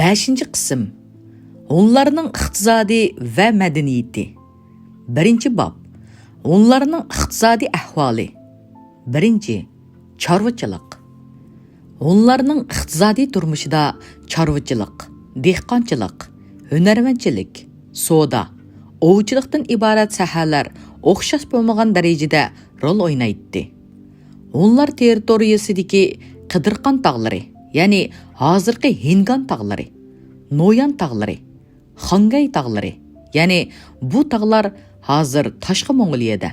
5-ci qism. Onlarning iqtisodiy va madaniyati. 1-bab. Onlarning iqtisodiy ahvoli. 1. Chorvachilik. Onlarning iqtisodiy turmushida chorvachilik, dehqonchilik, hunarmandchilik, savdo, ovchilikdan iborat sohalar o'xshash bo'lmagan darajada rol o'ynaydi. Onlar territoriyasidagi Qidirqan tog'lari, ya'ni hozirgi Hingan tog'lari, Noyan tog'lari, Xangay tog'lari, ya'ni bu tog'lar hozir Tashqi Mong'oliyada,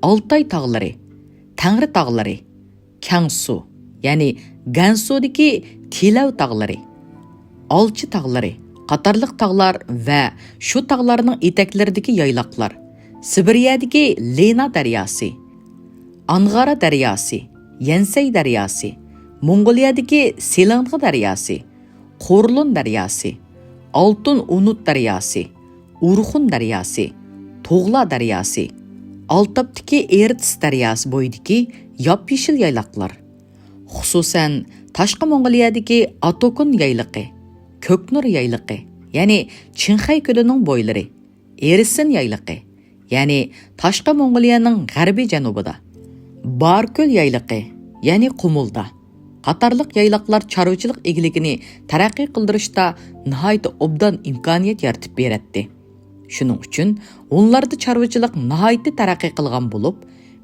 Altay tog'lari, Tangri tog'lari, Kangsu, ya'ni Gansudagi Tilav tog'lari, Olchi tog'lari, qatorliq tog'lar va shu tog'larning etaklaridagi yayloqlar, Sibiriyadagi Lena daryosi, Ang'ara daryosi, Yansay daryosi, Mong'oliyadagi Selang'i daryosi, Qo'rlun daryosi, Oltin Unut daryosi, Urxun daryosi, To'g'la daryosi, Altapdagi Ertis daryosi bo'yidagi yop-yeshil yayloqlar, xususan Tashqi Mong'oliyadagi Atokun yayliqi, Ko'knur yayliqi, ya'ni Chinxay ko'lining bo'ylari, Erisin yayliqi, ya'ni Tashqi Mong'oliyaning g'arbiy janubida, Barko'l yayliqi, ya'ni Qumulda qatorliq yayloqlar chorvachilik egiligini taraqqiy qildirishda nihoyat obdan imkoniyat yaratib beradi. Shuning uchun onlarda chorvachilik nihoyat taraqqiy qilgan bo'lib,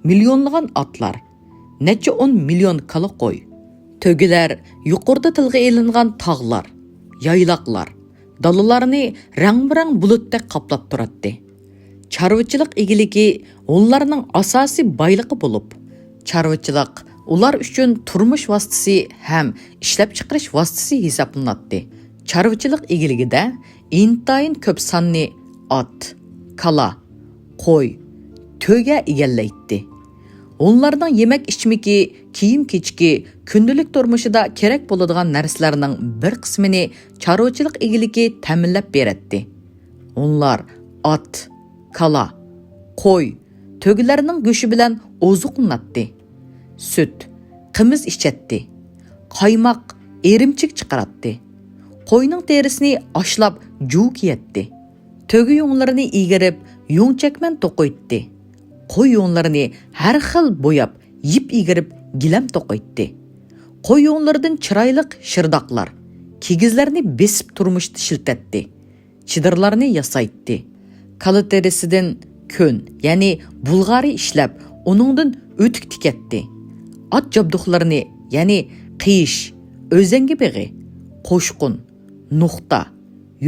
millionlagan otlar, necha 10 million kala qo'y, to'gilar, yuqorida tilga elingan tog'lar, yayloqlar, dalalarni rang-barang bulutdek qoplab turadi. Chorvachilik egiligi onlarning asosiy boyligi bo'lib, chorvachilik ular uchun turmush vositasi ham ishlab chiqarish vositasi hisoblanadi. Chorvachilik egiligida intayin ko'p sonli ot, kala, qo'y, to'ga egallaydi. Onlarning yemak-ichmiki, kiyim-kechki, kundalik turmushida kerak bo'ladigan narsalarning bir qismini chorvachilik egiligi ta'minlab beradi. Onlar ot, kala, qo'y, to'glarning go'shi bilan oziqlanadi. Süt, qimiz ichadi. Qaymoq, erimchik chiqaradi. Qo'yning terisini ashlab juv kiyadi. To'gi yo'nlarini egirib, yo'ngchakman to'qiydi. Qo'y yo'nlarini har xil bo'yab, yip egirib, gilam to'qiydi. Qo'y yo'nlaridan chiroyliq shirdoqlar, kigizlarni besib turmushda shiltatdi. Chidirlarni yasaydi. Kala terisidan ko'n, ya'ni bulg'ari ishlab, uningdan o'tik tikatdi. At jabduqlarini, ya'ni qiyish, o'zangi beg'i, qo'shqun, nuqta,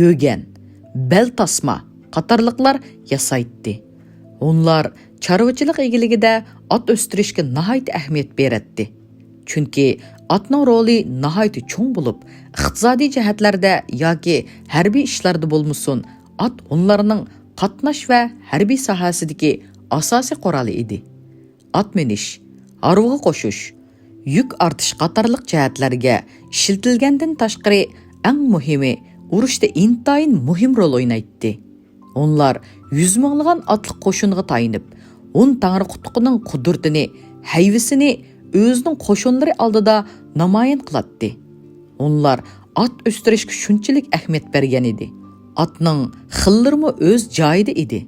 yo'gan, bel tasma qatorliqlar yasaydi. Onlar chorvachilik egiligida at o'stirishga nihoyat ahamiyat beradi. Chunki atning roli nihoyat cho'ng bo'lib, iqtisodiy jihatlarda yoki harbiy ishlarda bo'lmasin, at onlarning qatnash va harbiy sohasidagi asosiy quroli edi. At minish, arvoga qo'shish, yuk ortish qatorliq jihatlarga ishlatilgandan tashqari eng muhimi urushda intayin muhim rol o'ynaydi. Onlar 100 minglagan atliq qo'shinga tayinib, 10 tangri qutuqining qudurtini, hayvisini o'zining qo'shinlari oldida namoyon qiladi. Onlar at o'stirishga shunchalik ahamiyat bergan edi. Atning xillarimi o'z joyida edi.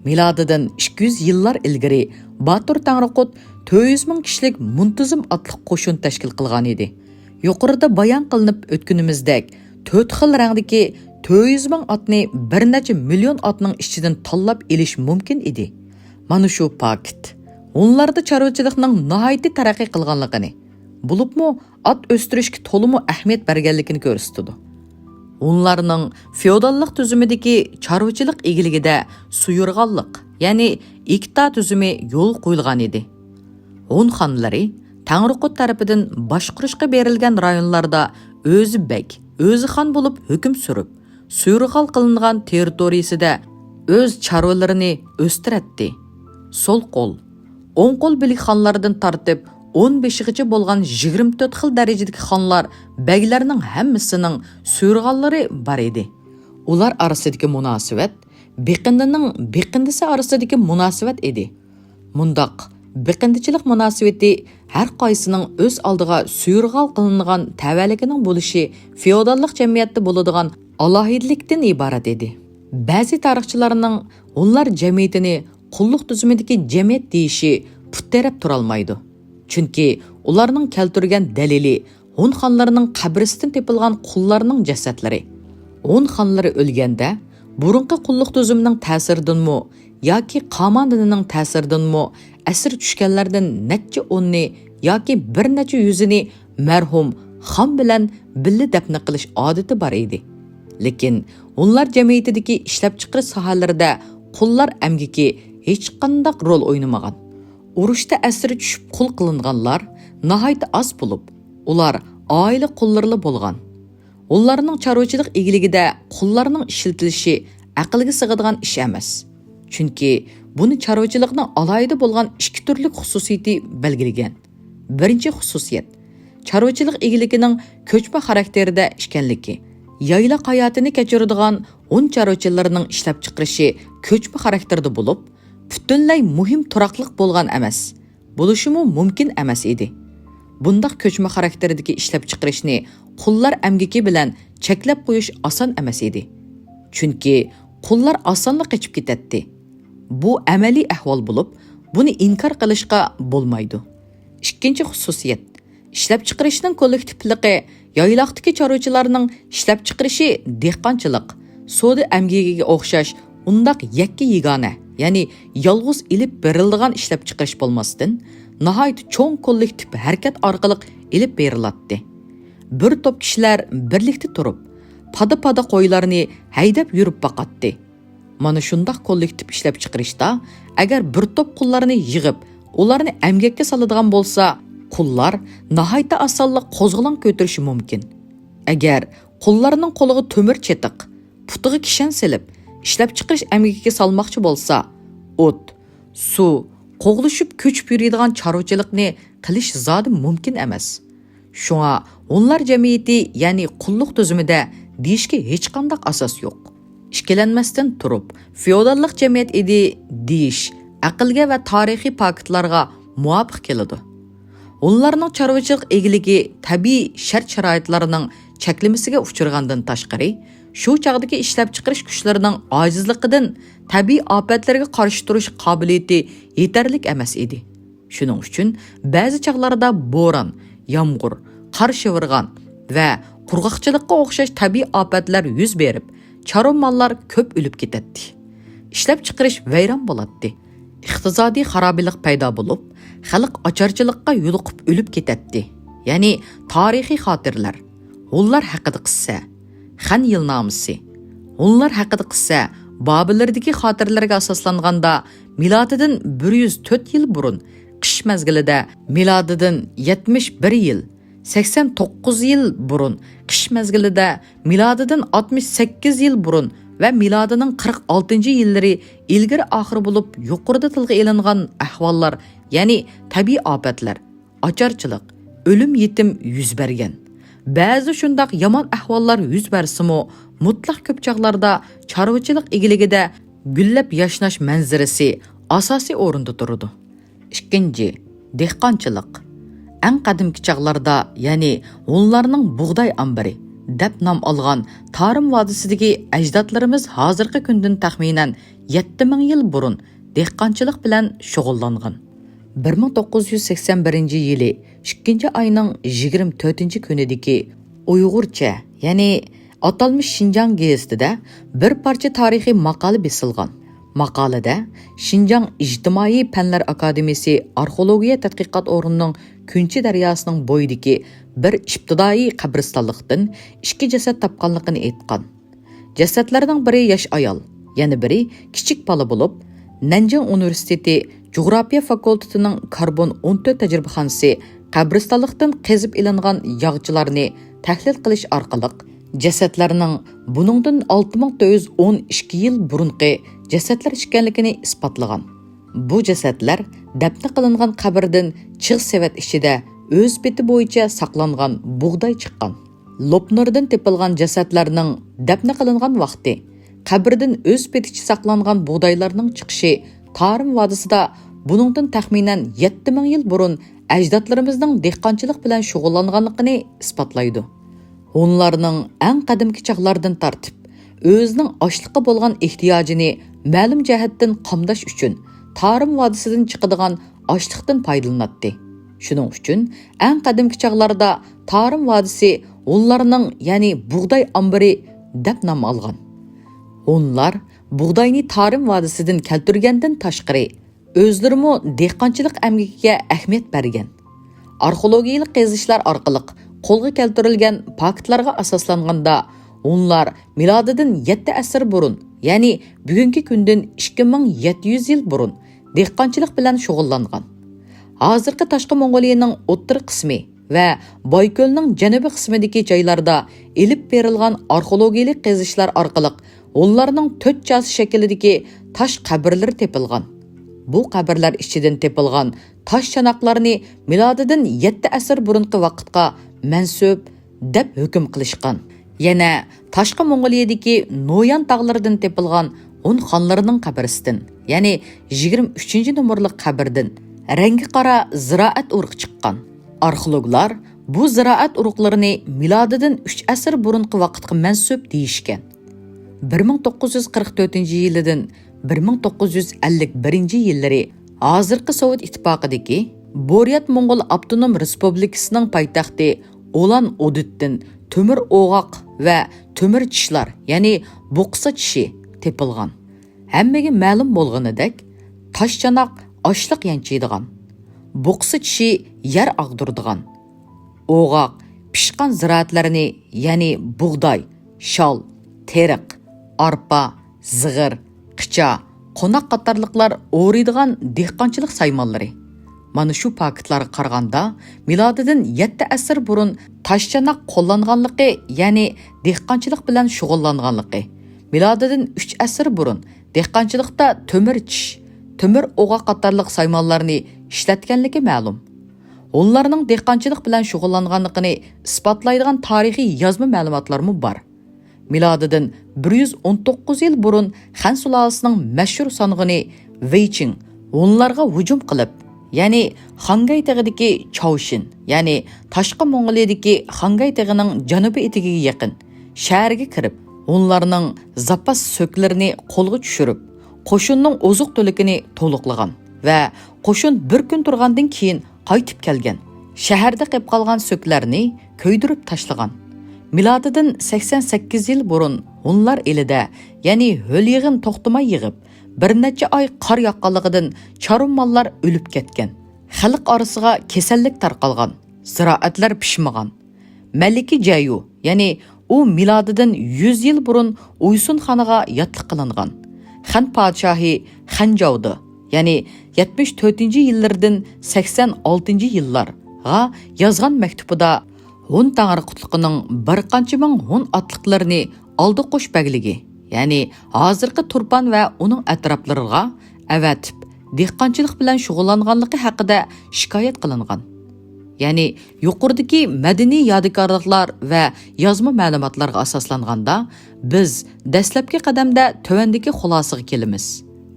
Milodidan 200 yillar ilgari Batur Tangriqut 400 ming kishilik muntazam atliq qo'shin tashkil qilgan edi. Yuqorida bayon qilinib o'tganimizdek 4 xil rangdagi 400 ming atni bir necha million atning ichidan tanlab elish mumkin edi. Mana shu fakt onlarda chorvachilikning nihoyat taraqqiy qilganligini, bo'libmi at o'stirishga to'liq ahamiyat berganligini ko'rsatadi. Onlarning feodallik tuzumidagi chorvachilik egiligida suyurg'anlik, ya'ni ikta tuzumi yo'l qo'yilgan edi. On xonlari Tangriqut tarafidan boshqarishga berilgan rayonlarda o'zi bek, o'zi xon bo'lib hukm surib, suyurg'al qilingan territoriyasida o'z chorvalarini o'stiradi. Sol qo'l, o'ng qo'l bilik xonlaridan tortib 15gacha bo'lgan 24 xil darajadagi xonlar baglarning hammasining suyurg'allari bor edi. Ular orasidagi munosabat beqindining beqindisi orasidagi munosabat edi. Mundaq biqindichilik munosabati har qaysining o'z oldiga suyurg'al qilingan tavalligining bo'lishi feodallik jamiyatda bo'ladigan alohidlikdan iborat edi. Ba'zi tarixchilarning onlar jamiyatini qulluq tuzumidagi jamiyat deyishi puttarab turolmaydi. Chunki ularning keltirgan dalili Hun xonlarining qabrisidan tepilgan qullarning jasadlari. Hun xonlari o'lganda burunqi qulluq tuzumining ta'siridanmi yoki qo'mondonining ta'siridanmi asir tushganlardan necha o'nni yoki bir necha yuzini marhum xon bilan birga dafn qilish odati bor edi. Lekin ular jamiyatidagi ishlab chiqarish sohalarida qullar amgiki hech qanday rol o'ynamagan. Urushda asir tushib qul qilinganlar nihoyat oz bo'lib, ular oila qullarli bo'lgan. Ularning chorvachilik egiligida qullarning ishlatilishi aqlga sig'adigan ish emas. Chunki buni chorvachilikning alohida bo'lgan ikki turli xususiyati belgilagan. Birinchi xususiyat chorvachilik egiligining ko'chma xarakterida ekanligi. Yayla hayotini kechiradigan un chorvachilarning ishlab chiqarishi ko'chma xarakterda bo'lib, butunlay muhim turaqliq bo'lgan emas. Bo'lishimi mumkin emas edi. Bundaq ko'chma xarakterdagi ishlab chiqarishni qullar amgiki bilan cheklab qo'yish oson emas edi. Chunki qullar osonla qochib ketadi. Bu amaliy ahvol bo'lib, buni inkor qilishga bo'lmaydi. Ikkinchi xususiyat ishlab chiqarishning kollektivligi yayloqdagi chorvachilarning ishlab chiqarishi dehqonchilik, so'da amgigiga o'xshash undaq yakka yagona, ya'ni yolg'iz ilib beriladigan ishlab chiqarish bo'lmasdan, nihoyat cho'ng kollektiv harakat orqali ilib beriladi. Bir top kishilar birlikda turib, pada qo'ylarni haydab yurib boqadi. Mana shundoq kollektiv ishlab chiqarishda agar bir top qullarni yig'ib, ularni amgakka soladigan bo'lsa, qullar nihoyat osonla qo'zg'alon ko'tarishi mumkin. Agar qullarning qo'liga to'mir chetiq, putiga kishan silib, ishlab chiqarish amgakiga solmoqchi bo'lsa, o't, suv, qo'g'lishib ko'chib yuradigan chorvachilikni qilish zodi mumkin emas. Shunga onlar jamiyati, ya'ni qulluq tuzumida deyishga hech qanday asos yo'q. Ishkilanmasdan turib, feodallik jamiyat edi deyish aqlga va tarixiy faktlarga muvofiq keladi. Onlarning chorvachilik egiligi tabiiy shart-sharoitlarining cheklimasiga uchragandan tashqari, shu chog'dagi ishlab chiqarish kuchlarining ojizligidan tabiiy ofatlarga qarshi turish qobiliyati yetarlik emas edi. Shuning uchun ba'zi chog'larda bo'ron, yomg'ir, qor shivirgan va qurg'oqchilikqa o'xshash tabiiy ofatlar yuz berib, chorva mollar ko'p o'lib ketadi. Ishlab chiqarish vayron bo'ladi. Iqtisodiy xarobilik paydo bo'lib, xalq ocharchilikqa yo'liqib o'lib ketadi. Ya'ni tarixiy xotirlar, ular haqida qissa, Xan yilnomasi, ular haqida qissa Bobillardagi xotirlarga asoslanganda milodidan 104 yil burun, qish mezgilida milodidan 71 yil, 89 yil burun, qish mezgilida milodidan 68 yil burun va milodining 46-yillari ilgari oxir bo'lib yuqorida tilga elingan ahvollar, ya'ni tabiiy ofatlar, ocharchilik, o'lim yetim yuz bergan. Ba'zi shundaq yomon ahvollar yuz bersimi, mutlaq ko'p chog'larda chorvachilik egiligida gullab yashnash manzarasi asosiy o'rinda turadi. Ikkinchi, dehqonchilik. Eng qadimki chog'larda, ya'ni onlarning bug'doy ambari deb nom olgan Tarim vodisidagi ajdodlarimiz hozirgi kundan taxminan 7000 yil burun dehqonchilik bilan shug'ullangan. 1981-yili 2-oyning 24-kunidagi Uyg'urcha, ya'ni atalmış Şinjan gazetida bir parcha tarixiy maqola besilgan. Maqolada Şinjan İjtimoiy Fanlar Akademiyasi arxeologiya tadqiqot o'rnining Kunchi daryosining bo'yidagi bir ibtidoiy qabristonlikdan 2 jasad topganligini aytgan. Jasadlarning biri yosh ayol, yana biri kichik bola bo'lib, Nanjing Universiteti Coğrafiya fakultetining karbon 14 tajribaxonasi qabristonlikdan qezib ilingan yog'chilarni tahlil qilish orqali jasadlarning buningdan 6412 yil burunqi jasadlar ekanligini isbotlagan. Bu jasadlar dafn qilingan qabrdan chig' savat ichida o'z beti bo'yicha saqlangan bug'doy chiqqan. Lopnardan tepilgan jasadlarning dafn qilingan vaqti, qabrdan o'z beticha saqlangan bug'doylarning chiqishi Tarim vodisida buningdan taxminan 7000 yil burun ajdodlarimizning dehqonchilik bilan shug'ullanganligini isbotlaydi. Onlarning eng qadimgi chaqlardan tartib o'zining ochliqqa bo'lgan ehtiyojini ma'lum jihatdan qamdash uchun Tarim vodisidan chiqadigan ochliqdan foydalanadi. Shuning uchun eng qadimgi chaqlarda Tarim vodisi onlarning, ya'ni bug'doy ombiri deb nom olgan. Onlar bug'doyni Tarim vodisidan keltirgandan tashqari o'zlarimi dehqonchilik amgiga ahamiyat bergan. Arxeologiyalik qazishlar orqali qo'lga keltirilgan faktlarga asoslanganda onlar milodidan 7 asr burun, ya'ni bugungi kundan 2700 yil burun dehqonchilik bilan shug'ullangan. Hozirgi Tashqi Mong'oliyaning o'ttir qismi va Boyko'lning janubiy qismidagi joylarda elib berilgan arxeologiyalik qazishlar orqali onlarning 4 chasi shaklidagi tosh qabrlar tepilgan. Bu qabrlar ichidan tepilgan tosh chanoqlarni milodidan 7 asr burungi vaqtga mansub deb hukm qilishgan. Yana Tashqi Mong'oliyadagi Noyan tog'laridan tepilgan Hun xonlarining qabrisidan, ya'ni 23-nomerli qabrdan rangi qora ziroat urug'i chiqqan. Arxeologlar bu ziroat urug'larini milodidan 3 asr burungi vaqtga mansub deyishgan. 1944-yildan 1951-yillari hozirgi Sovet ittifoqidagi Buryat Mong'ol Avtonom Respublikasining poytaxti Ulan-Ududdan temir o'g'oq va temir tishlar, ya'ni buqsa tishi tepilgan. Hammaga ma'lum bo'lganidek, tosh chanoq ochliq yanchiydigan, buqsa tishi yer ag'dirdigan, o'g'oq pishqan ziroatlarni, ya'ni bug'doy, shol, teriq, arpa, zig'ir, qicha, qo'noq qatorliqlar o'riydigan dehqonchilik saymonlari. Mana shu faktlarga qaraganda milodidan 7 asr burun toshchanoq qo'llanganligi, ya'ni dehqonchilik bilan shug'ullanganligi, milodidan 3 asr burun dehqonchilikda temir tish, temir o'g'oq qatorliq saymonlarni ishlatganligi ma'lum. Onlarning dehqonchilik bilan shug'ullanganligini isbotlaydigan tarixiy yozma ma'lumotlarmi bor. Milodidan 119 yil burun Xan sulolasining mashhur song'ini Weiqing onlarga hujum qilib, ya'ni Xangay tog'idagi Chaoshin, ya'ni Tashqi Mong'oliyadagi Xangay tog'ining janubiy etigiga yaqin shaharga kirib, onlarning zapas so'klarini qo'lga tushirib, qo'shinning oziq-to'likini to'liqlagan va qo'shin bir kun turgandan keyin qaytib kelgan. Shaharda qolib qolgan so'klarni ko'ydirib tashlagan. Milodidan 88 yil burun onlar elida, ya'ni ho'l yig'in to'xtamay yig'ib, bir necha oy qor yoqqanligidan charum mollar o'lib ketgan. Xalq orasiga kasallik tarqalgan, ziroatlar pishmagan. Maliki Jayu, ya'ni u milodidan 100 yil burun Uysun xoniga yotliq qilingan. Xan podshohi Xanjovdi, ya'ni 74-yillardan 86-yillarga yozgan maktubida Hun tangri qutliqining bir qancha ming Hun otliqlarini oldi qo'sh bagligi, ya'ni hozirgi Turpan va uning atroflariga avatib dehqonchilik bilan shug'ullanganligi haqida shikoyat qilingan. Ya'ni yuqoridagi madaniy yodikorliklar va yozma ma'lumotlarga asoslanganda biz dastlabki qadamda tövandagi xulosaga kelamiz.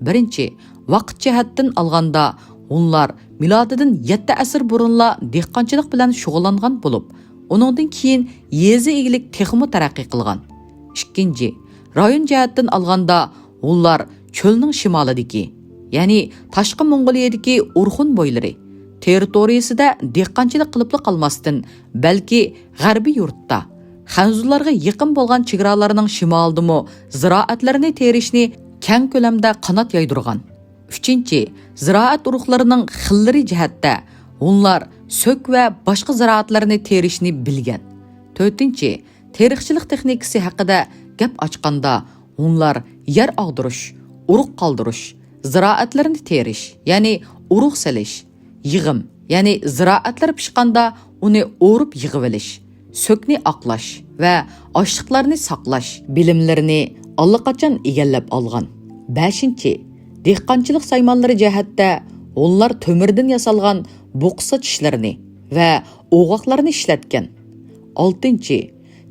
Birinchi, vaqt jihatdan olganda onlar milodidan 7 asr burunla dehqonchilik bilan shug'ullangan bo'lib, uningdan keyin yezi egilik texmi taraqqiy qilgan. Ikkinchi, rayon jihatdan olganda onlar cho'lning shimolidagi, ya'ni Tashqi Mong'oliyadagi Urxun bo'ylari territoriyasida dehqonchilik qilib qolmasdan, balki g'arbiy yurtda Xanzullarga yaqin bo'lgan chegaralarning shimolidami ziroatlarni terishni keng ko'lamda qanot yaydirgan. Uchinchi, ziroat urug'larining xillari jihatda onlar so'k va boshqa ziroatlarni terishni bilgan. To'rtinchi, tarixchilik texnikasi haqida gap ochganda onlar yer ag'dirish, urug' qoldirish, ziroatlarni terish, ya'ni urug' salish, yig'im, ya'ni ziroatlar pishqanda uni o'rib yig'ib olish, so'kni oqlash va ochliqlarni saqlash bilimlarini allaqachon egallab olgan. 5. Dehqonchilik saymonlari jihatda onlar to'mirdan yasalgan buqsa tishlarini va o'g'oqlarni ishlatgan. 6.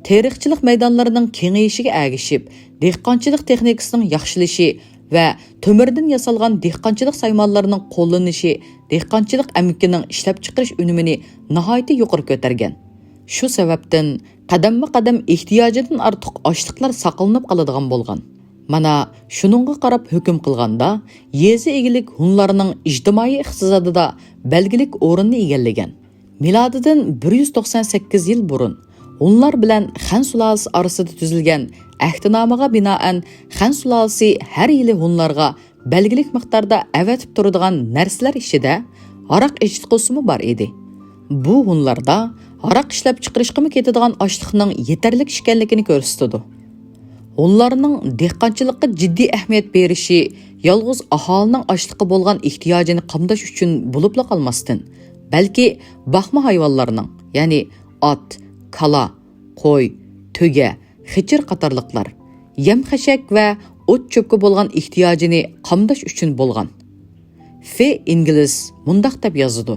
Tarixchilik maydonlarining kengayishiga ergishib, dehqonchilik texnikasining yaxshilashi va to'mirdan yasalgan dehqonchilik saymonlarining qo'llanishi dehqonchilik amkining ishlab chiqarish unumini nihoyatda yuqori ko'targan. Shu sababdan qadamma-qadam ehtiyojidan ortiq ochliqlar saqlanib qoladigan bo'lgan. Mana shuningga qarab hukm qilganda, yezi egilik hunlarning ijtimoiy iqtisodida belgilik o'rinni egallagan. Milodidan 198 yil burun hunlar bilan Xan sulolasi orasida tuzilgan ahdinomaga binoan Xan sulolasi har yili hunlarga belgilik miqdorda avatib turadigan narsalar ichida aroq ichitqusimi bor edi. Bu hunlarda aroq ishlab chiqarishga ketadigan ochliqning yetarlik ekanligini ko'rsatadi. Hunlarning dehqonchilikqa jiddiy ahamiyat berishi yolg'iz aholining ochliqqa bo'lgan ehtiyojini qamdash uchun bo'libla qolmasdan, balki boqma hayvonlarning, ya'ni ot, kala, qo'y, to'ga, xichir qatorliqlar, yem-xashak va o't-cho'pga bo'lgan ehtiyojini qamdash uchun bo'lgan. Fe ingliz mundaq deb yozadi.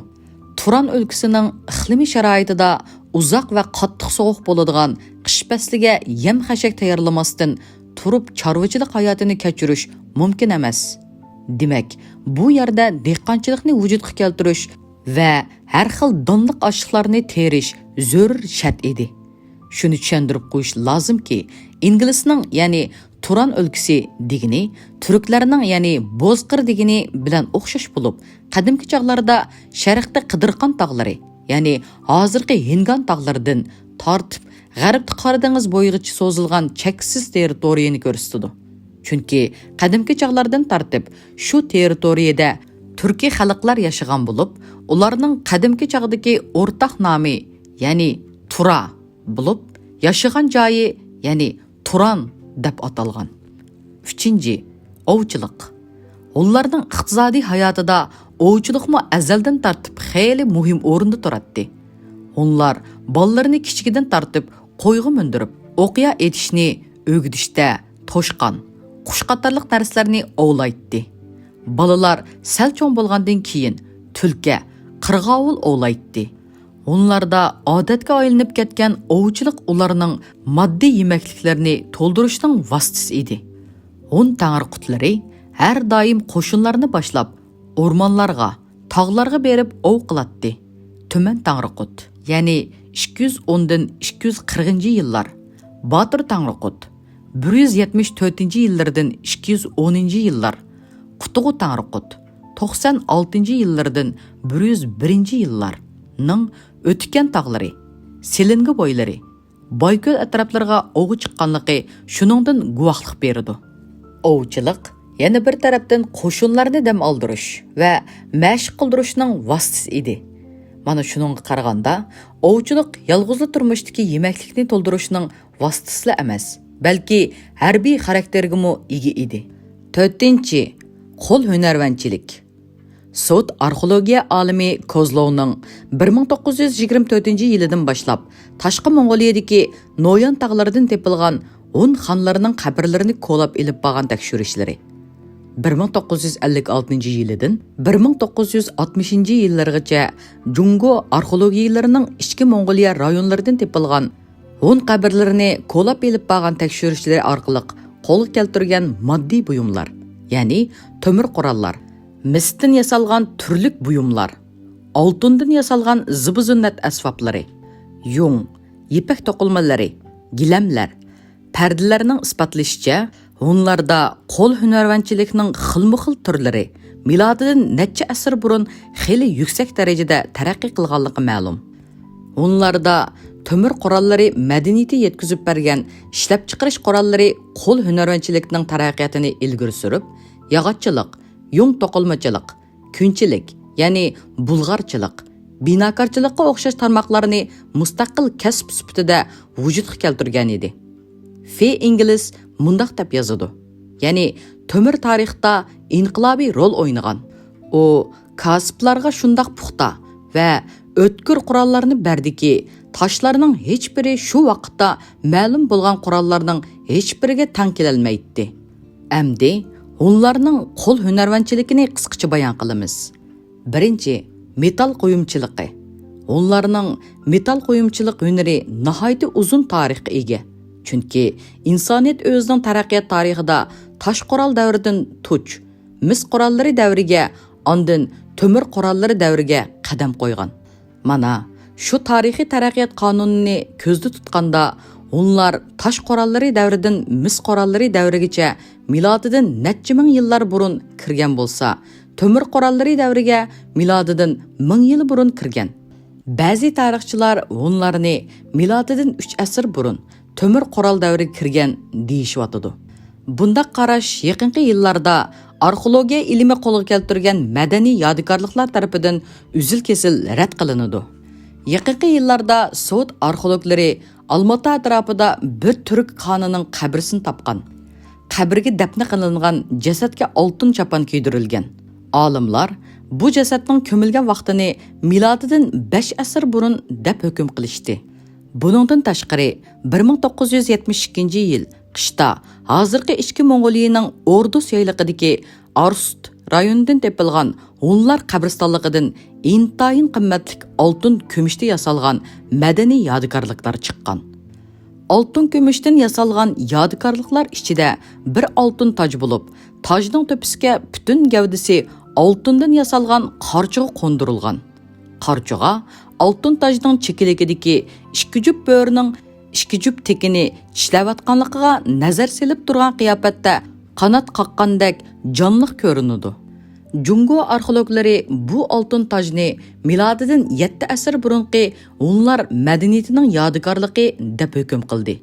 Turan o'lkasining iqlimiy sharoitida uzoq va qattiq sovuq bo'ladigan qish fasliga yem-xashak tayyorlamasdan turib chorvachilik hayotini kechirish mumkin emas. Demak, bu yerda dehqonchilikni vujudga keltirish va har xil donliq oshliqlarni terish zarur shart edi. Shuni tushuntirib qo'yish lozimki, inglizning, ya'ni Turan o'lkasi degini turklarning, ya'ni Bozqir degini bilan o'xshash bo'lib, qadimgi chog'larda sharqda Qidirqon tog'lari, ya'ni hozirgi Hingon tog'laridan tortib g'arbda Qora dengiz bo'yigacha so'zilgan cheksiz territoriyani ko'rsatadi. Chunki qadimgi chog'lardan tortib shu territoriyada turkiy xalqlar yashagan bo'lib, ularning qadimgi chog'dagi o'rtaq nomi, ya'ni Tura bo'lib, yashagan joyi, ya'ni Turan deb atalgan. 3. Ovchilik. Ularning iqtisodiy hayotida ovchilikmi azaldan tortib xeyli muhim o'rinda turadi. Ular bolalarini kichigidan tortib qo'yga mindirib, o'qiya etishni o'g'dishda to'shqan, qush qatorliq narsalarni ovlaydi. Balalar sal cho'ng bo'lgandan keyin tulka, qirg'ovul ovlaydi. Onlarda odatga aylanib ketgan ovchilik ularning moddiy yemakliklarini to'ldirishning vositasi edi. Tangirqutlari har doim qo'shinlarni boshlab o'rmonlarga, tog'larga berib ov qiladi. Tuman Tangirqut, ya'ni 210 dan 240 yillar. Botir Tangirqut 174 yillardan 210 yillar. Qutug'u Tangirqut 96 yillardan 101 yillar. Ning o'tgan tog'lari, Selingi bo'ylari, Boyko'l atroflariga ovga chiqqanligi shuningdan guvohlik beradi. Ovchilik yana bir tarafdan qo'shinlarni dam oldirish va mashq qildirishning vositasi edi. Mana shuningga qaraganda, ovchilik yolg'izli turmushdagi yemaklikni to'ldirishning vositasi emas, balki harbiy xarakterga ega edi. 4. Qo'l hunarvanchilik. Sud arxeologiya olimi Kozlovning 1924-yilidan boshlab Tashqi Mong'oliyadagi Noyan tog'laridan tepilgan Hun xonlarining qabrlarini qo'lab ilib borgan tekshirishlari 1956-yilidan 1960-yillargacha Jungo arxeologiyalarining ichki Mong'oliya rayonlaridan tepilgan Hun qabrlarini qo'lab ilib borgan tekshirishlari orqali qo'lga keltirgan moddiy buyumlar, ya'ni temir qurollar, misdan yasalgan turlik buyumlar, oltindan yasalgan zibu-zinnat asboblari, yung, ipak to'qilmalari, gilamlar, pardalarning isbotlashicha, hunlarda qo'l hunarvanchilikning xilma-xil turlari milodidan necha asr burun xeyli yuksak darajada taraqqiy qilganligi ma'lum. Hunlarda temir qurollari madaniyati yetkazib bergan ishlab chiqarish qurollari qo'l hunarvanchiligining taraqqiyotini ilgari surib, yog'ochchilik, yung to'qilmachilik, kunchilik, ya'ni bulg'archilik, binokorchilikqa o'xshash tarmoqlarni mustaqil kasb sifatida vujudga keltirgan edi. Fe ingliz mundaq deb yozadi. Ya'ni temir tarixda inqilobiy rol o'ynagan. U kasblarga shundaq puxta va o'tkir qurollarni berdiki, toshlarning hech biri shu vaqtda ma'lum bo'lgan qurollarning hech biriga tang kelolmaydi. Amdi Hunlarning qo'l hunarvanchiligini qisqacha bayon qilamiz. 1. Metal qo'yimchiligi. Hunlarning metal qo'yimchilik hunari nihoyatda uzun tarixga ega. Chunki insoniyat o'zining taraqqiyot tarixida tosh qurol davridan tuch, mis qurollari davriga, ondan temir qurollari davriga qadam qo'ygan. Mana shu tarixiy taraqqiyot qonunini ko'zda tutganda, onlar tosh qurollari davridan mis qurollari davrigacha milodidan necha ming yillar burun kirgan bo'lsa, temir qurollari davriga milodidan 1000 yil burun kirgan. Ba'zi tarixchilar onlarni milodidan 3 asr burun temir qurol davriga kirgan deyishyotidi. Bundaq qarash yaqinqi yillarda arxeologiya ilmi qo'lga keltirgan madaniy yodgorliklar tarafidan uzil-kesil rad qilinadi. Yaqinqi yillarda Sovet arxeologlari Almaty atrofida bir turk xonining qabrisini topgan. Qabrga dafn qilingan jasadga oltin chapan kiydirilgan. Olimlar bu jasadning ko'milgan vaqtini milodidan 5 asr burun deb hukm qilishdi. Buningdan tashqari 1972-yil qishda hozirgi Ichki Mong'oliyaning Ordus yayliqidagi Arst rayonidan topilgan Hunlar qabristonligidan intayin qimmatli oltin kumushda yasalgan madaniy yodgorliklar chiqqan. Oltin kumushdan yasalgan yodgorliklar ichida bir oltin toj bo'lib, tojning to'pisiga butun gavdasi oltindan yasalgan qarchiga qo'ndirilgan. Qarchiga oltin tojning chekiligidagi ikki jup bo'rining ikki jup tekini ishlayotganligiga nazar selib turgan qiyofatda qanot qaqqandek jonliq ko'rinadi. Jungo arxeologlari bu oltin tojni milodidan 7 asr burunqi Hunlar madaniyatining yodgorligi deb hukm qildi.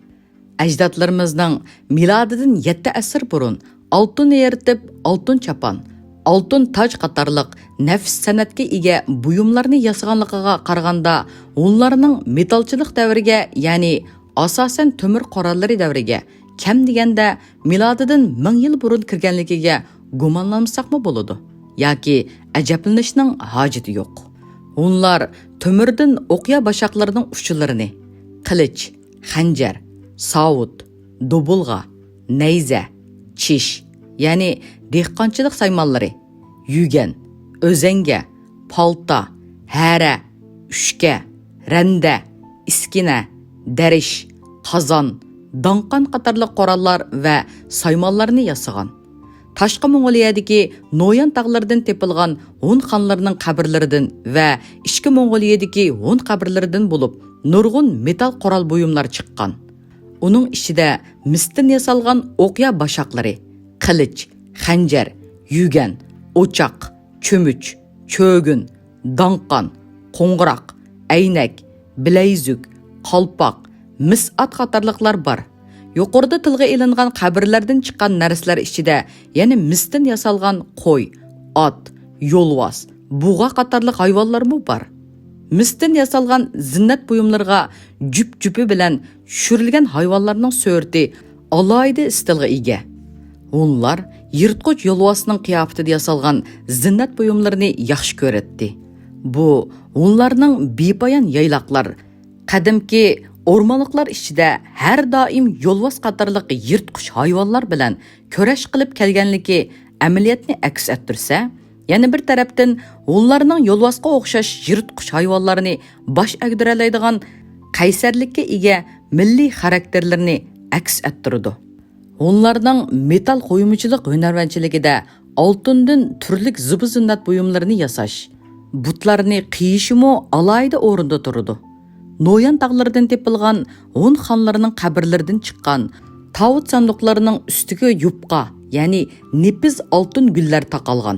Ajdodlarimizning milodidan 7 asr burun oltin eritib, oltin chapan, oltin toj qatorliq nafs san'atga ega buyumlarni yasaganligiga qaraganda Hunlarning metalchilik davriga, ya'ni asosan temir qurollari davriga kam deganda milodidan 1000 yil burun kirganligiga gumonlanmasaqmi bo'ladi. Yoki ajablanishning hojati yo'q. Hunlar temirdan o'qiya bashaqlarining uchilarini qilich, xanjar, savut, dobulg'a, nayza, chish, ya'ni dehqonchilik saymonlari, yugan, o'zanga, palta, hara, ushka, randa, iskina, darish, qozon, donqon qatorli qurollar va saymonlarni yasagan. Tashqi Mong'oliyadagi Noyan tog'laridan tepilgan Hun xonlarining qabrlaridan va Ichki Mong'oliyadagi Hun qabrlaridan bo'lib, nurg'un metal qurol buyumlar chiqqan. Uning ichida misdan yasalgan o'qiya bashaqlari, qilich, xanjar, yugan, o'choq, cho'much, cho'gun, donqon, qo'ng'iroq, aynak, bilayzuk, qalpoq, misat qatorliqlar bor. Yuqorida tilga ilingan qabrlardan chiqqan narsalar ichida yana misdan yasalgan qo'y, ot, yo'lvos, bug'a qatorliq hayvonlarmi bor. Misdan yasalgan zinnat buyumlarga jup-jupi bilan tushirilgan hayvonlarning surati alohida istilga ega. Hunlar yirtqich yo'lvosning qiyofatida yasalgan zinnat buyumlarini yaxshi ko'ratdi. Bu hunlarning bepoyon yayloqlar, qadimki o'rmonliqlar ichida har doim yo'lvos qatorliq yirtqich hayvonlar bilan kurash qilib kelganligi amaliyotni aks ettirsa, yana bir tarafdan hunlarning yo'lvosga o'xshash yirtqich hayvonlarni bosh agdiralaydigan qaysarlikka ega milliy xarakterlarini aks ettirdi. Hunlarning metal qo'yimchilik hunarvanchiligida oltindan turli zibu-zinnat buyumlarini yasash, butlarni qiyishimi alohida o'rinda turadi. Noyan tog'laridan tepilgan Hun xonlarining qabrlaridan chiqqan tavut sanduqlarining ustiga yupqa, ya'ni nepiz oltin gullar taqalgan.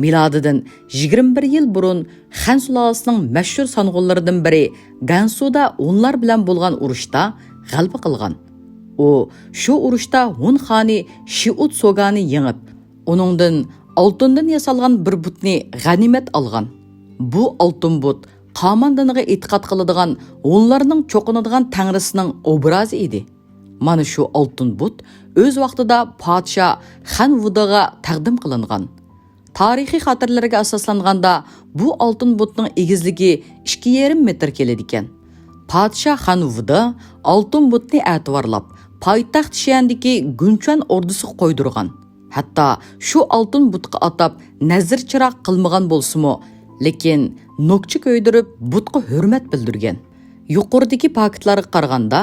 Milodidan 21 yil burun Xan sulolasining mashhur song'unlaridan biri Gansuda Hunlar bilan bo'lgan urushda g'alaba qilgan. U shu urushda Hun xoni Shiut Sogani yengib, uningdan oltindan yasalgan bir butni g'animat olgan. Bu oltin but qamandiniga e'tiqod qiladigan Hunlarning cho'qinadigan tangrisining obrazi edi. Mana shu oltin but o'z vaqtida podsho Xan Vudaga taqdim qilingan. Tarixiy xotirlarga asoslanganda bu oltin butning egizligi 2,5 metr keladi ekan. Podsho Xan Vuda oltin butni e'tiborlab poytaxt Shiandagi Gunchuan ordusiga qo'ydirgan. Hatto shu oltin butga atab nazr chiroq qilmagan bo'lsa-mu, lekin nokchi ko'ydirib butga hurmat bildirgan. Yuqoridagi faktlarga qaraganda,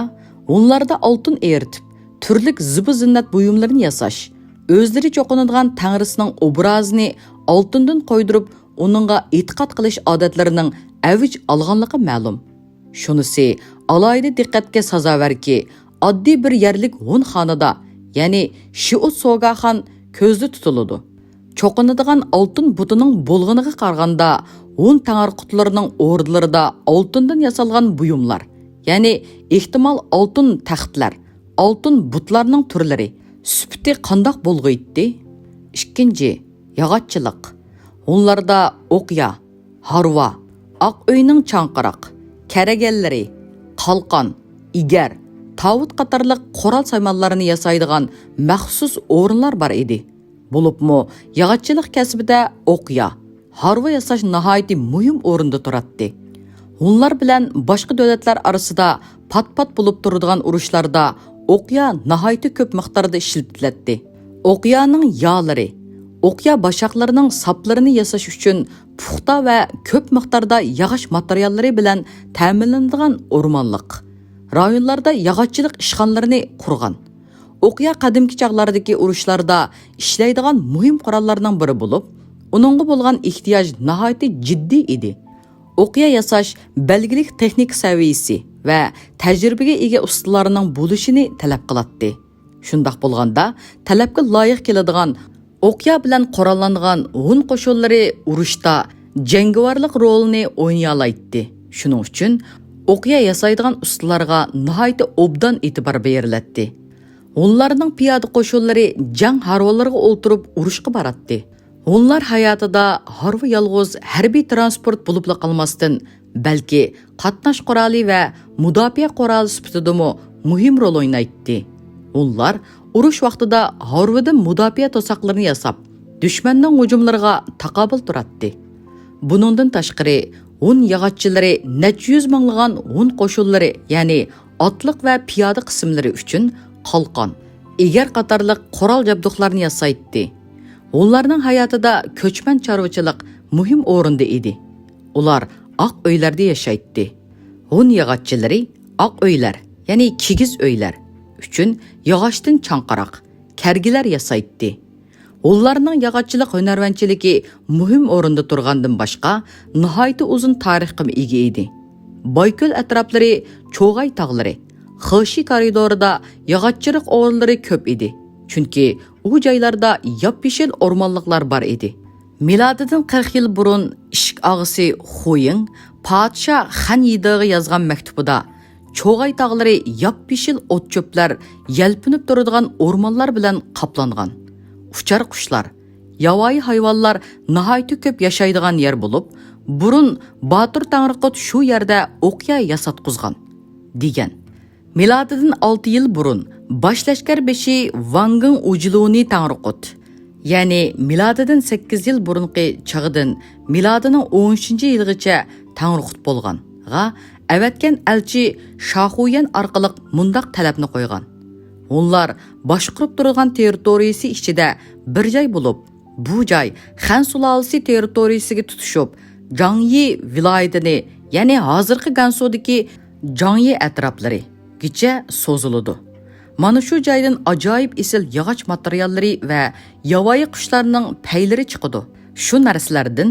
Hunlarda oltin eritib, turli zibu-zinnat buyumlarini yasash, o'zlari cho'qinadigan Tangrisning obrazini oltindan qo'ydirib, uningga e'tiqod qilish odatlarining avj olganligi ma'lum. Shunisi alohida diqqatga sazovarki, oddiy bir yerlik Hun xonida, ya'ni Shiut Sogaxon ko'zda tutiladi. Cho'qinadigan oltin butining bo'lg'iniga qaraganda Hun tangirqutlarining o'rnlarida oltindan yasalgan buyumlar, ya'ni ehtimol oltin taxtlar, oltin butlarning turlari sifati qandoq bo'lg'iydi? Ikkinchi, yog'ochchilik. Hunlarda o'qya, harva, oq uyning chanqaroq, karagallari, qalqon, igar, tavut qatorliq qoral saymonlarini yasaydigan maxsus o'rinlar bor edi. Bo'libmi, yog'ochchilik kasbida o'qya, harva yasash nihoyatda muhim o'rinda turadi. Hunlar bilan boshqa davlatlar orasida pat-pat bo'lib turadigan urushlarda o'qya nihoyatda ko'p miqdorda ishlatiladi. O'qyaning yog'lari, o'qya bashaqlarining saplarini yasash uchun puxta va ko'p miqdorda yog'och materiallari bilan ta'minlanadigan o'rmonliq rayonlarda yog'ochchilik ishxonalarini qurgan. O'qya qadimki chaqlardagi urushlarda ishlaydigan muhim qurollarning biri bo'lib, uningga bo'lgan ehtiyoj nihoyatda jiddiy edi. O'qya yasash belgilik texnik saviyasi va tajribaga ega ustalarning bo'lishini talab qiladi. Shundoq bo'lganda, talabga loyiq keladigan o'qya bilan qurollangan Hun qo'shinlari urushda jangovarlik rolini o'ynay oladi. Shuning uchun o'qya yasaydigan ustalarga nihoyatda obdan e'tibor beriladi. Hunlarning piyoda qo'shinlari jang harvolariga o'ltirib urushga boradi. Hunlar hayotida harva yolg'iz harbiy transport bo'lib qolmasdan, balki qatnash quroli va mudofaa quroli sifatidami muhim rol o'ynaydi. Hunlar urush vaqtida harvadan mudofaa to'saqlarini yasab, dushmanning hujumlariga taqobil turadi. Buningdan tashqari, Hun yog'ochchilari necha yuz minglagan Hun qo'shinlari, ya'ni otliq va piyoda qismlari uchun qalqon, egar qatorliq qurol jabduqlarni yasaydi. Hunlarning hayotida ko'chman chorvachilik muhim o'rinda edi. Ular oq uylarda yashaydi. Hun yog'ochchilari oq uylar, ya'ni kigiz uylar uchun yog'ochdan chanqaroq, kargilar yasaydi. Hunlarning yog'ochchilik hunarvanchiligi muhim o'rinda turgandan boshqa, nihoyatda uzun tarixga ega edi. Boyko'l atroflari, Cho'g'ay tog'lari, Xoshi koridorida yog'ochchilik o'rinlari ko'p edi. Chunki u joylarda yop-yeshil o'rmonliqlar bor edi. Milodidan 40 yil burun ishq og'isi Xuying podsho Xan Yidiga yozgan maktubida Cho'g'ay tog'lari yop-yeshil o't-cho'plar yalpinib turadigan o'rmonlar bilan qoplangan. Uchar qushlar, yovvoyi hayvonlar nihoyatda ko'p yashaydigan yer bo'lib, burun Botir Tangriqot shu yerda o'qya yasatqizgan degan. Milodidan 6 yil burun Başlashkar beshi Wanging Ujluni Tangriqot, ya'ni milodidan 8 yil burunqi chog'idan milodining 13-yilgacha Tangriqot bo'lgan-ga avatgan elchi Shahuyan orqali mundaq talabni qo'ygan. Onlar boshqarib turgan territoriyasi ichida bir joy bo'lib, bu joy Xan sulolasi territoriyasiga tutishib, Jangyi viloyatini, ya'ni hozirgi Gansudagi Jangyi atroflari gicha so'ziladi. Mana shu joydan ajoyib esil yog'och materiallari va yovvoyi qushlarning paylari chiqadi. Shu narsalardan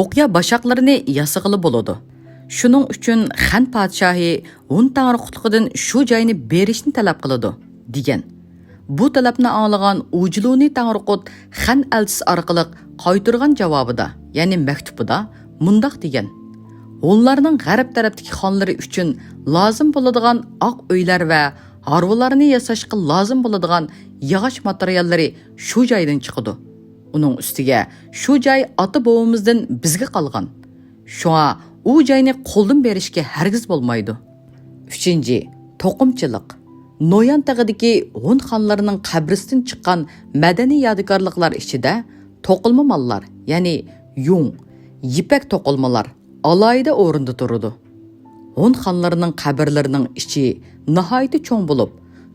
o'qya bashaqlarini yasag'ili bo'ladi. Shuning uchun Xan podshohi Hun tangriqutligidan shu joyni berishni talab qiladi, degan. Bu talabni anglagan Ujluni Tangriqut Xan elchisi orqali qaytirgan javobida, ya'ni maktubida mundaq degan: Hunlarning g'arb tarafdagi xonlari uchun lozim bo'ladigan oq uylar va harvalarni yasashga lozim bo'ladigan yog'och materiallari shu joydan chiqadi. Uning ustiga shu joy ota-bobomizdan bizga qolgan. Shunga u joyni qo'ldan berishga hargiz bo'lmaydi. 3. To'qimchilik. Noyan tog'idagi Hun xonlarining qabrisidan chiqqan madaniy yodgorliklar ichida to'qilma mollar, ya'ni yung, yipak to'qilmalar alohida o'rinda turadi. Hun xonlarining qabrlarining ichi nihoyatda cho'ng bo'lib,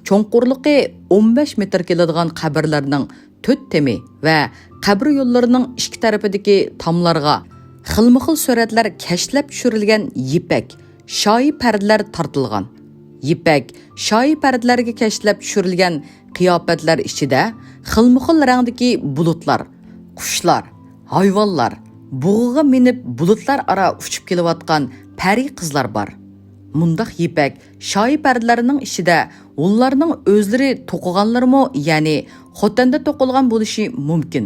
cho'nqurligi 15 metr keladigan qabrlarning 4 temi va qabr yo'llarining ikki tarafidagi tomlarga xilma-xil suratlar kashlab tushirilgan yipak, shoyi pardalar tortilgan. yipak, shoyi pardalarga kashlab tushirilgan qiyofatlar ichida xilma-xil rangdagi bulutlar, qushlar, hayvonlar, bug'iga minib bulutlar ara uchib kelayotgan pari qizlar bor. Mundaq yipak, shoyi pardalarining ichida ularning o'zlari to'qiganlarmi, ya'ni xotanda to'qilgan bo'lishi mumkin.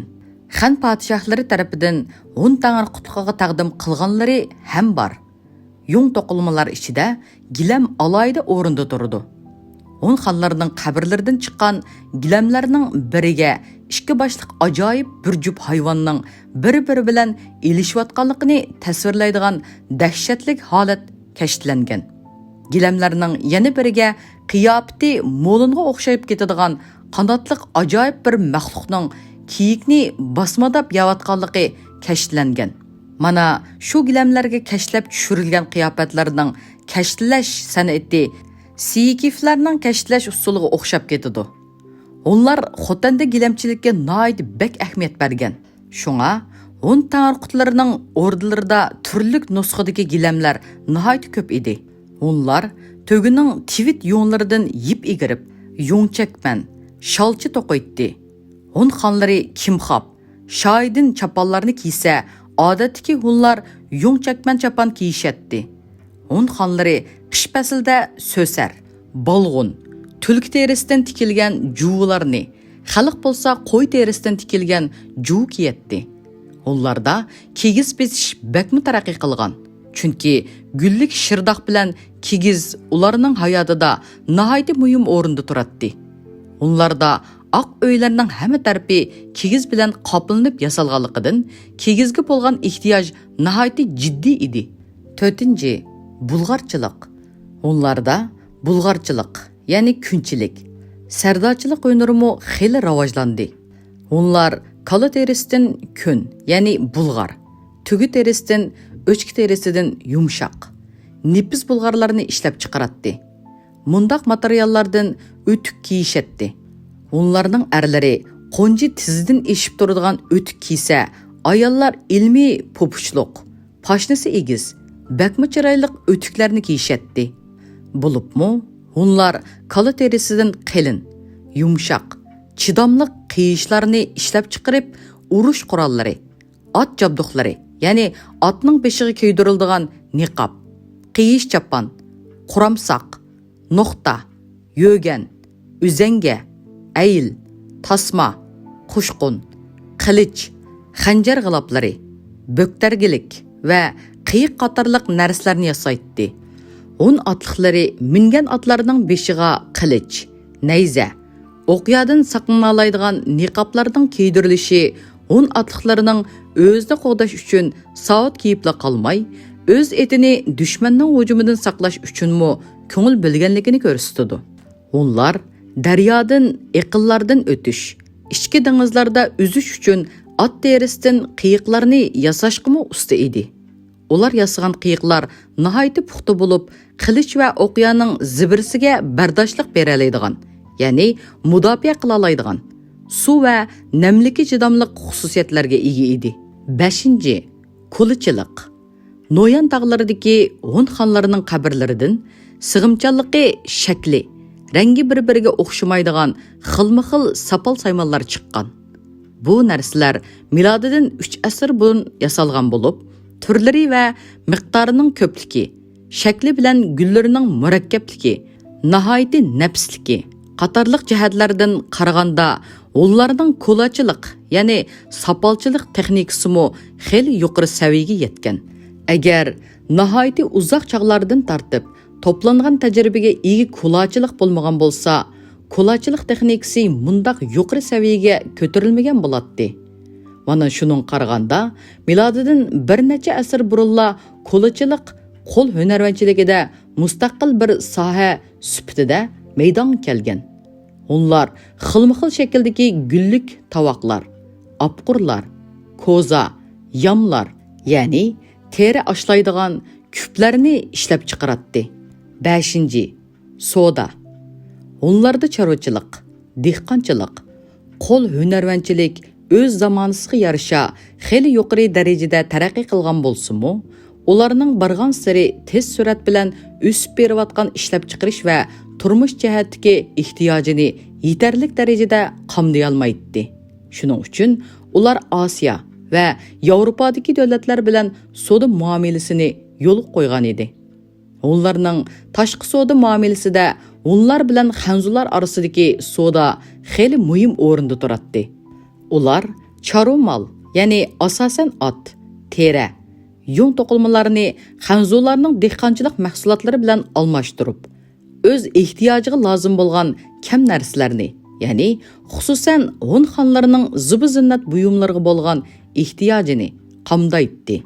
Xan podshohlari tarafidan 10 tangir qutqiga taqdim qilganlari ham bor. Yung to'qilmalar ichida gilam alayda o'rinda turdi. 10 xonlarning qabrlaridan chiqqan gilamlarning biriga ikki boshliq ajoyib bir jup hayvonning bir-biri bilan ilishayotganligini tasvirlaydigan dahshatli holat kashflangan. Gilamlarning yana biriga qiyofati mo'linga o'xshayib ketadigan qanotliq ajoyib bir maxluqning kiyikni bosmadab yeyotganligi kashflangan. Mana shu gilamlarga kashlab tushirilgan qiyofatlarning kashlash san'ati Sikiflarning kashlash usuliga o'xshab ketadi. Onlar xotanda gilamchilikka noyid bek ahamiyat bergan. Shunga 10 tangir qutlarining o'rdalarida turli nusxadagi gilamlar nihoyat ko'p edi. Onlar tögüning tivit yo'nlaridan yip egirib, yo'ngchakman, shalchi to'qiydi. 10 xonlari kimxob, shoydin chapallarni kiysa, odatdagi hunlar yo'ngchakman chapan kiyishatdi. 10 xonlari qish faslida so'sar, bolg'un, tulki terisidan tikilgan juvularni, xalq bo'lsa qo'y terisidan tikilgan juv kiyatdi. Onlarda kigiz besish bakmi taraqqiy qilgan. Chunki gullik shirdoq bilan kigiz ularning hayotida nihoyat muhim o'rinda turadi. Onlarda oq uylarning hamma tarafi kigiz bilan qoplanib yasalganligidan kigizga bo'lgan ehtiyoj nihoyat jiddiy edi. 4. Bulg'archilik. Onlarda bulg'archilik, ya'ni kunchilik, sardochilik o'yinlarimi xeyli rivojlandi. Onlar kala terisidan kun, ya'ni bulg'ar, tugi terisidan o'chki terisidan yumshoq, nipiz bulg'arlarni ishlab chiqaratdi. Mundaq materiallardan o'tuk kiyishatdi. Onlarning erlari qo'nji tizidan eshib turadigan o'tuk kiysa, ayollar ilmiy popuchluq, pashnasi egiz, bakmi chiroyli o'tuklarni kiyishatdi. Bo'libmi, onlar kala terisidan qalin, yumshoq, chidamliq qiyishlarni ishlab chiqarib, urush qurollari, ot jabduqlari, ya'ni otning beshiga kiydiriladigan niqob, qiyish chapan, quramsoq, nuqta, yo'gan, uzanga, ayil, tasma, qushqun, qilich, xanjar g'iloblari, bo'ktargilik va qiyiq qatorliq narsalarni yasaydi. 10 otliqlari mingan otlarning beshiga qilich, nayza, o'qyadan saqlanalaydigan niqoblarning kiydirilishi 10 otliqlarining o'zini qo'g'dash uchun soat kiyibla qolmay, o'z etini dushmanning hujumidan saqlash uchunmi ko'ngil bilganligini ko'rsatdi. Onlar daryodan, iqillardan o'tish, ichki dengizlarda uzish uchun ot terisidan qiyiqlarni yasashqimi usta edi. Ular yasagan qiyiqlar nihoyat puxta bo'lib, qilich va o'qyaning zibirsiga bardoshlik bera oladigan, ya'ni mudofaa qila oladigan, suv va namlikka chidamliq xususiyatlarga ega edi. 5. Qulichilik. Noyan tog'laridagi 10 xonlarining qabrlaridan sig'imchanligi shakli, rangi bir-biriga o'xshamaydigan xilma-xil sapal saymonlar chiqqan. Bu narsalar milodidan 3 asr burun yasalgan bo'lib, turlari va miqdorining ko'pligi, shakli bilan gullarining murakkabligi, nihoyatda nafsligi qatorliq jihatlardan qaraganda ularning qo'lachilik, ya'ni sapalchilik texnikasimi xeyli yuqori saviyaga yetgan. Agar nihoyatda uzoq chog'lardan tortib to'plangan tajribaga ega qo'lachilik bo'lmagan bo'lsa, qo'lachilik texnikasi mundaq yuqori saviyaga ko'tarilmagan bo'ladi. Mana shuning qaraganda milodidan bir necha asr burunla qo'lachilik qo'l hunarvanchiligida mustaqil bir soha sifatida maydon kelgan. Onlar xilma-xil shakldagi gullik tovoqlar, opqurlar, ko'za, yamlar, ya'ni teri ashlaydigan kuplarni ishlab chiqaratdi. 5. Soda. Onlarda chorvachilik, dehqonchilik, qo'l hunarvanchilik o'z zamonasiga yarasha xeyli yuqori darajada taraqqiy qilgan bo'lsa-mu, ularning bargan sari tez surat bilan o'sib berayotgan ishlab chiqarish va turmush jihatdagi ehtiyojini yetarlik darajada qamday olmaydi. Shuning uchun ular Osiyo va Yevropadagi davlatlar bilan savdo muomalasini yo'l qo'ygan edi. Onlarning tashqi savdo muomalasida onlar bilan xanzular orasidagi savdo xeyli muhim o'rinda turadi. Ular charomal, ya'ni asosan ot, teri, yung to'qilmalarini xanzularning dehqonchilik mahsulotlari bilan almashtirib, o'z ehtiyojiga lozim bo'lgan kam narsalarni, ya'ni xususan Hun xonlarining zibu-zinnat buyumlariga bo'lgan ehtiyojini qamdaydi.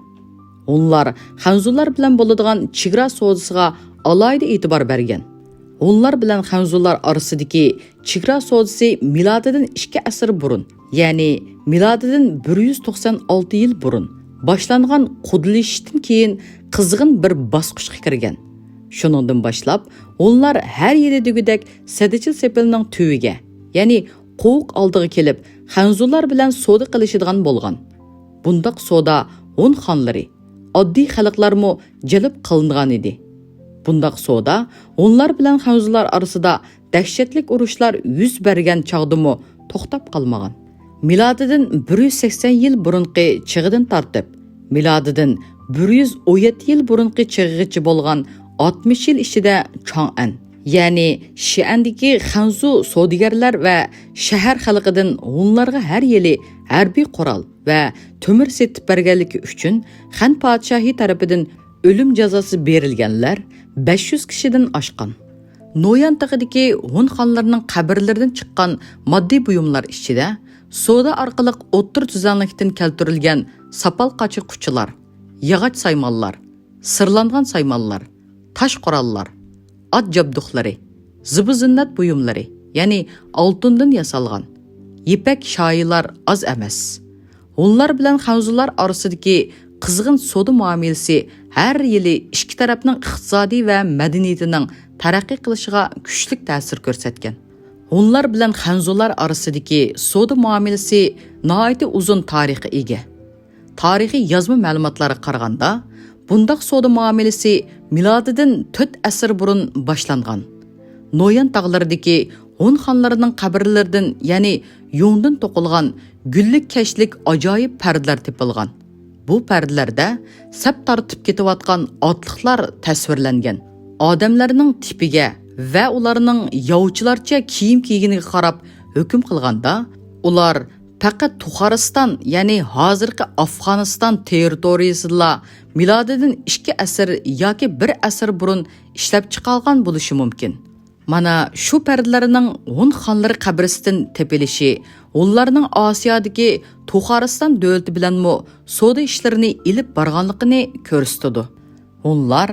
Onlar xanzular bilan bo'ladigan chegara savdosiga alohida e'tibor bergan. Onlar bilan xanzular orasidagi chegara savdosi milodidan 2 asr burun, ya'ni milodidan 196 yil burun boshlangan qudilishdan keyin qizg'in bir bosqichga kirgan. Shuningdan boshlab, onlar har yili degudek Sadichil sepilning tuviga, ya'ni qo'uq oldiga kelib, xanzular bilan savdo qilishadigan bo'lgan. Bundaq savdo Hun xonlari, oddiy xalqlarmo jalb qilingan edi. Bundaq savdo onlar bilan xanzular orasida dahshatli urushlar yuz bergan chog'dimi to'xtab qolmagan. Milodidan 180 yil burunqi chig'idan tortib, milodidan 117 yil burunqi chig'igacha bo'lgan 60 yil ichida Chang'an, ya'ni Shiandagi xanzu savdogarlar va shahar xalqidan Hunlarga har yili harbiy qurol va temir setib berganligi uchun Xan podshohi tarafidan o'lim jazosi berilganlar 500 kishidan oshgan. Noyan tog'idagi Hun xonlarining qabrlaridan chiqqan moddiy buyumlar ichida savdo orqali o'ttir tuzanlikdan keltirilgan sapal qochiqquchilar, yog'och saymonlar, sirlangan saymonlar, tosh qurollar, ot jabduqlari, zibu-zinnat buyumlari, ya'ni oltindan yasalgan ipak shoyilar oz emas. Hunlar bilan xanzular orasidagi qizg'in savdo muomalasi har yili ikki tarafning iqtisodiy va madaniyatining taraqqiy qilishiga kuchli ta'sir ko'rsatgan. Hunlar bilan xanzular orasidagi savdo muomalasi nihoyatda uzun tarixga ega. Tarixiy yozma ma'lumotlarga qaraganda, bundaq savdo muomalasi milodidan 4 asr burun boshlangan. Noyan tog'laridagi Hun xonlarining qabrlaridan, ya'ni yungdan to'qilgan gullik kashlik ajoyib pardalar tepilgan. Bu pardalarda sap tortib ketayotgan otliqlar tasvirlangan. Odamlarning tipiga va ularning yovchilarcha kiyim kiyginiga qarab hukm qilganda, ular faqat Tuxariston, ya'ni hozirgi Afg'oniston territoriyasida milodidan 2 asr yoki 1 asr burun ishlab chiqilgan bo'lishi mumkin. Mana shu pardalarning Hun xonlari qabrisidan tepilishi, ularning Osiyodagi Tuxariston davlati bilanmi savdo ishlarini ilib borganligini ko'rsatadi. Hunlar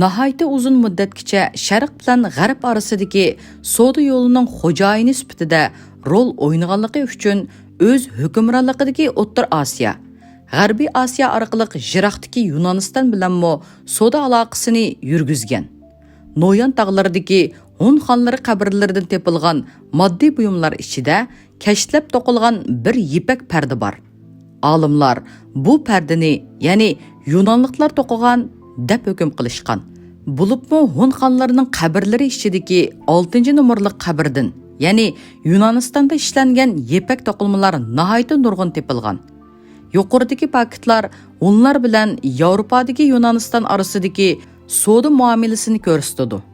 nihoyatda uzun muddatgacha Sharq bilan G'arb orasidagi savdo yo'lining xo'jayini sifatida rol o'ynaganligi uchun o'z hukmronligidagi O'rta Osiyo, G'arbiy Osiyo orqali Jiroqdagi Yunoniston bilanmi savdo aloqasini yurgizgan. Noyan tog'laridagi Hun xonlari qabrlaridan tepilgan moddiy buyumlar ichida kashlab to'qilgan bir ipak parda bor. Olimlar bu pardani, ya'ni Yunonliklar to'qigan deb hukm qilishgan. Bulubmi Hun xonlarining qabrlari ichidagi 6-nomerli qabrdan, ya'ni Yunonistonda ishlangan ipak to'qilmalar nihoyatda nurg'un tepilgan. Yuqoridagi paketlar Hunlar bilan Yevropadagi Yunoniston orasidagi savdo muomalasini ko'rsatadi.